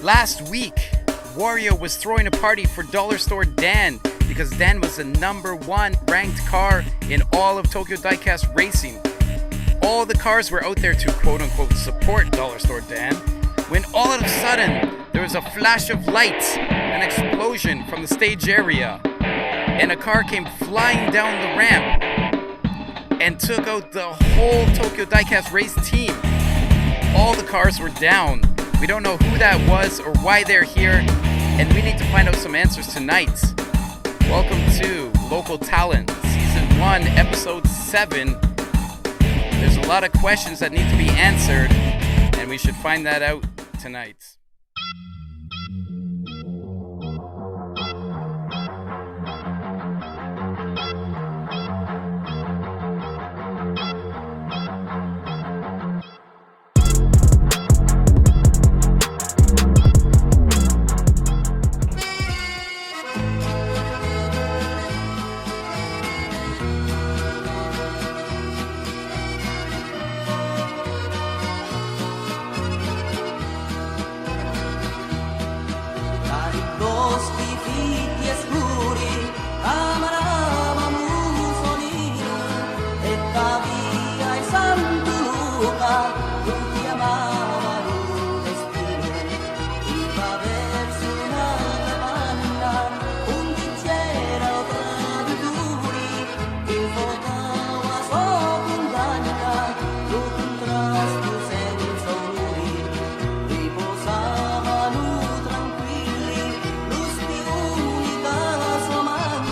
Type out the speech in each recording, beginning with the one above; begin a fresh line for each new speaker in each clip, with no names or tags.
Last week, Wario was throwing a party for Dollar Store Dan because Dan was the #1 ranked car in all of Tokyo Diecast Racing. All the cars were out there to quote-unquote support Dollar Store Dan, when all of a sudden, there was a flash of light, an explosion from the stage area, and a car came flying down the ramp and took out the whole Tokyo Diecast Race team. All the cars were down. We don't know who that was or why they're here, and we need to find out some answers tonight. Welcome to Local Talent, Season 1, Episode 7. There's a lot of questions that need to be answered, and we should find that out tonight.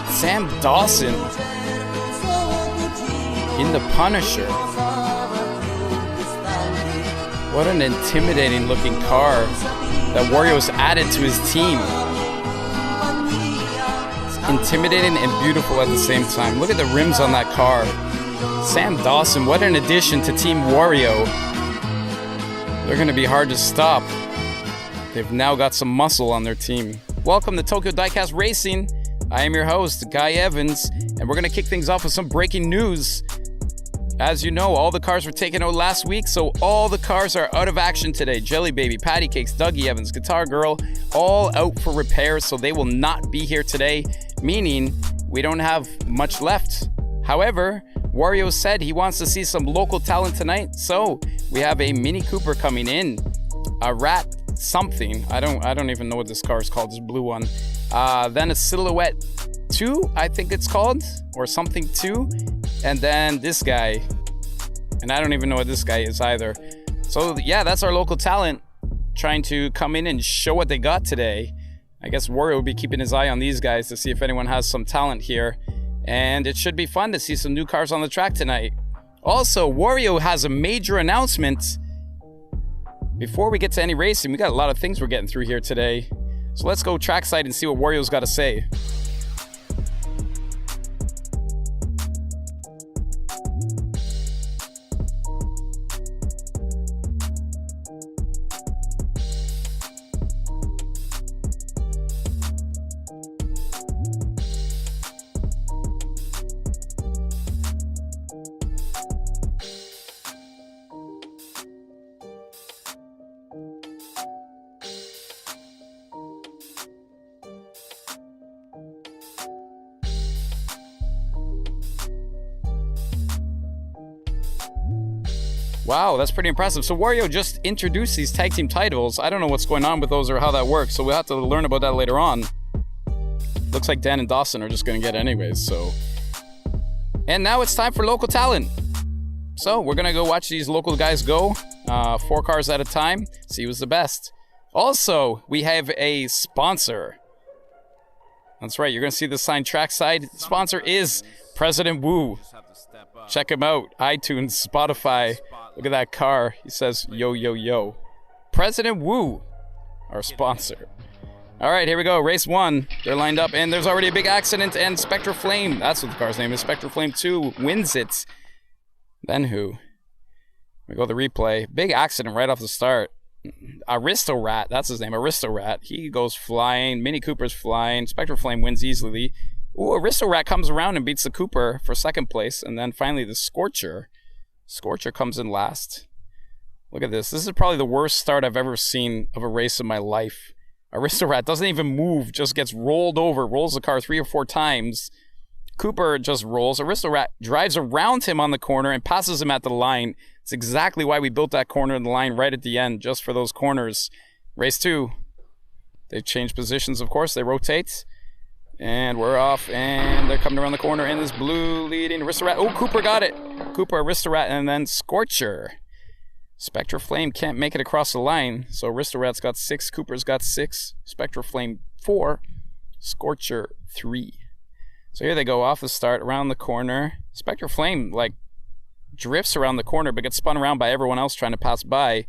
Sam Dawson in the Punisher. What an intimidating looking car that Wario's added to his team. It's intimidating and beautiful at the same time. Look at the rims on that car. Sam Dawson, what an addition to Team Wario. They're going to be hard to stop. They've now got some muscle on their team. Welcome to Tokyo Diecast Racing. I am your host, Guy Evans, and we're going to kick things off with some breaking news. As you know, all the cars were taken out last week, so all the cars are out of action today. Jelly Baby, Patty Cakes, Dougie Evans, Guitar Girl, all out for repairs, so they will not be here today, meaning we don't have much left. However, Wario said he wants to see some local talent tonight, so we have a Mini Cooper coming in. A Rat something. I don't even know what this car is called, this blue one. Then a Silhouette 2, I think it's called, or something 2. And then this guy. And I don't even know what this guy is either. So yeah, that's our local talent trying to come in and show what they got today. I guess Wario will be keeping his eye on these guys to see if anyone has some talent here. And it should be fun to see some new cars on the track tonight. Also, Wario has a major announcement. Before we get to any racing, we got a lot of things we're getting through here today. So let's go trackside and see what Wario's got to say. Wow, that's pretty impressive. So Wario just introduced these tag team titles. I don't know what's going on with those or how that works, so we'll have to learn about that later on. Looks like Dan and Dawson are just going to get anyways, so. And now it's time for local talent. So we're going to go watch these local guys go, 4 cars at a time, see who's the best. Also, we have a sponsor. That's right, you're going to see the sign trackside. The sponsor is President Wu. Check him out. iTunes, Spotify. Look at that car. He says, yo, yo, yo. President Wu, our sponsor. All right, here we go. Race 1. They're lined up, and there's already a big accident, and Spectre Flame, that's what the car's name is, Spectre Flame 2 wins it. Then who? We go to the replay. Big accident right off the start. Aristo Rat, that's his name, Aristo Rat. He goes flying. Mini Cooper's flying. Spectre Flame wins easily. Ooh, Aristo Rat comes around and beats the Cooper for second place. And then finally the Scorcher. Scorcher comes in last. Look at this. This is probably the worst start I've ever seen of a race in my life. Aristorat doesn't even move, just gets rolled over, rolls the car 3 or 4 times. Cooper just rolls. Aristorat drives around him on the corner and passes him at the line. It's exactly why we built that corner in the line right at the end, just for those corners. Race 2. They've changed positions, of course. They rotate. And we're off, and they're coming around the corner, and this blue leading Aristorat. Oh, Cooper got it. Cooper, Aristorat, and then Scorcher. Spectre Flame can't make it across the line, so Aristorat's got 6, Cooper's got 6, Spectre Flame 4, Scorcher 3. So here they go off the start, around the corner. Spectre Flame, like, drifts around the corner, but gets spun around by everyone else trying to pass by.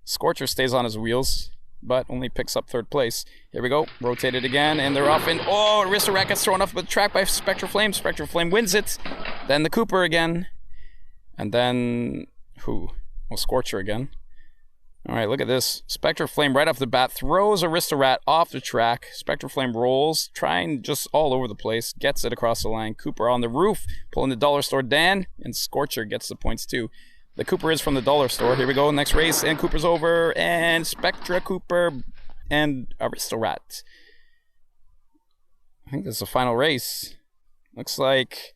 Scorcher stays on his wheels, but only picks up 3rd place. Here we go, rotated again, and they're off, and oh, Aristorat gets thrown off the track by Spectre Flame. Spectre Flame wins it. Then the Cooper again. And then, who? Well, Scorcher again. All right, look at this. Spectre Flame right off the bat throws Aristorat off the track. Spectre Flame rolls, trying just all over the place, gets it across the line. Cooper on the roof, pulling the dollar store Dan, and Scorcher gets the points too. The Cooper is from the dollar store. Here we go, next race, and Cooper's over, and Spectre, Cooper, and Aristorat. I think this is the final race. Looks like...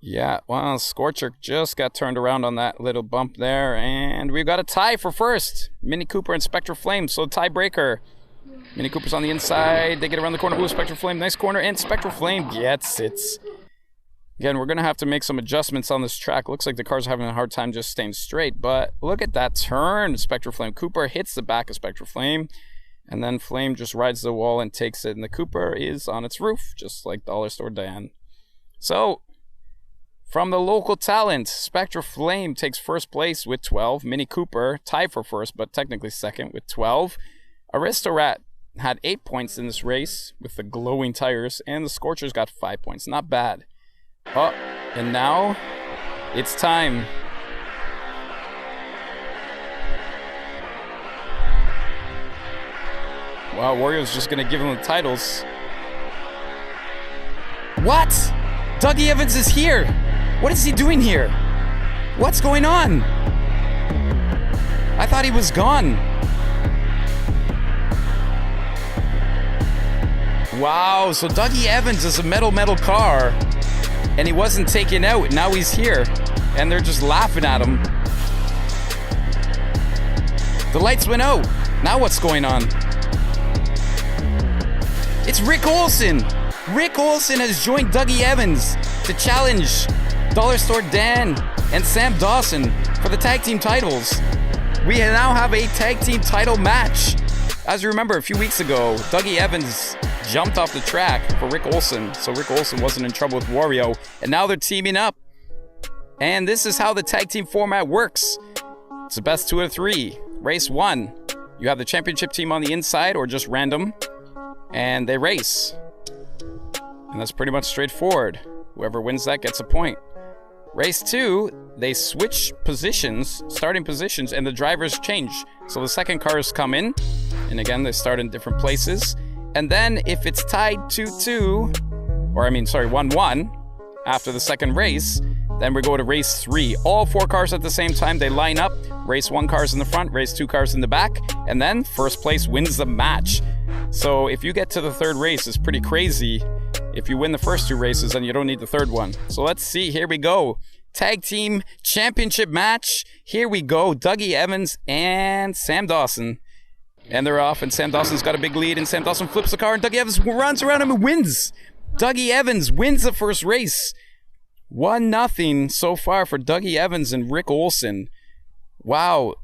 yeah, well, Scorcher just got turned around on that little bump there, and we've got a tie for first. Mini Cooper and Spectre Flame, so tiebreaker. Mini Cooper's on the inside, they get around the corner. Ooh, Spectre Flame, nice corner, and Spectre Flame gets it. Again, we're going to have to make some adjustments on this track. Looks like the car's having a hard time just staying straight, but look at that turn. Spectre Flame, Cooper hits the back of Spectre Flame, and then Flame just rides the wall and takes it, and the Cooper is on its roof, just like Dollar Store Dan. So... from the local talent, Spectre Flame takes 1st place with 12. Mini Cooper tied for 1st, but technically 2nd with 12. Aristorat had 8 points in this race with the glowing tires, and the Scorcher's got 5 points. Not bad. Oh, and now it's time. Wow, Wario's just going to give him the titles. What? Dougie Evans is here. What is he doing here? What's going on? I thought he was gone. Wow, so Dougie Evans is a metal car, and he wasn't taken out. Now he's here, and they're just laughing at him. The lights went out. Now what's going on? It's Rick Olsen. Rick Olsen has joined Dougie Evans to challenge Dollar Store Dan and Sam Dawson for the tag team titles. We now have a tag team title match. As you remember, a few weeks ago, Dougie Evans jumped off the track for Rick Olsen, so Rick Olsen wasn't in trouble with Wario, and now they're teaming up. And this is how the tag team format works. It's the best 2 of 3. Race 1, you have the championship team on the inside or just random, and they race. And that's pretty much straightforward. Whoever wins that gets a point. Race 2, they switch positions, starting positions, and the drivers change. So the second cars come in, and again, they start in different places. And then if it's tied 2-2, or 1-1, after the second race, then we go to race 3. All 4 cars at the same time, they line up. Race 1 cars in the front, race 2 cars in the back, and then first place wins the match. So if you get to the 3rd race, it's pretty crazy. If you win the first 2 races, then you don't need the 3rd one. So let's see, here we go. Tag team championship match. Here we go, Dougie Evans and Sam Dawson. And they're off, and Sam Dawson's got a big lead, and Sam Dawson flips the car, and Dougie Evans runs around him and wins. Dougie Evans wins the first race. 1-0 so far for Dougie Evans and Rick Olsen. Wow.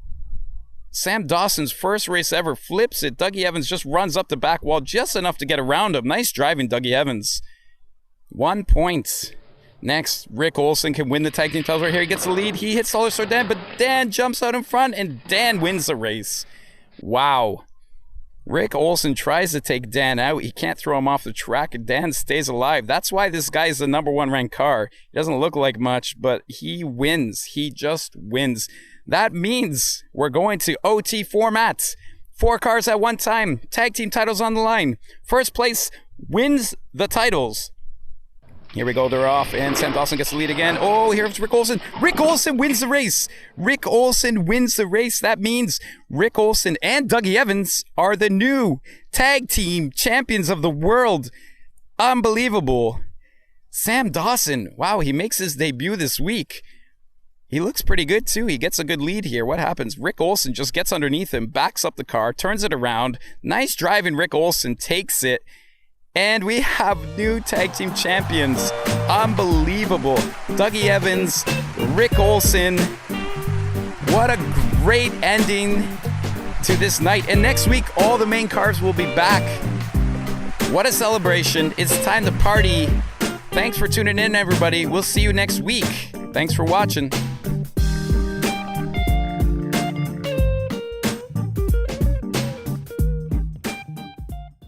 Sam Dawson's first race ever, flips it. Dougie Evans just runs up the back wall just enough to get around him. Nice driving, Dougie Evans. 1 point. Next, Rick Olsen can win the tag team titles right here. He gets the lead. He hits Dollar Store Dan, but Dan jumps out in front, and Dan wins the race. Wow. Rick Olsen tries to take Dan out. He can't throw him off the track, and Dan stays alive. That's why this guy is the #1 ranked car. He doesn't look like much, but he wins. He just wins. That means we're going to OT formats. 4 cars at one time. Tag team titles on the line. First place wins the titles. Here we go, they're off, and Sam Dawson gets the lead again. Oh, here's Rick Olsen. Rick Olsen wins the race. Rick Olsen wins the race. That means Rick Olsen and Dougie Evans are the new tag team champions of the world. Unbelievable. Sam Dawson, wow, he makes his debut this week. He looks pretty good, too. He gets a good lead here. What happens? Rick Olsen just gets underneath him, backs up the car, turns it around. Nice driving. Rick Olsen takes it. And we have new tag team champions. Unbelievable. Dougie Evans, Rick Olsen. What a great ending to this night. And next week, all the main cars will be back. What a celebration. It's time to party. Thanks for tuning in, everybody. We'll see you next week. Thanks for watching.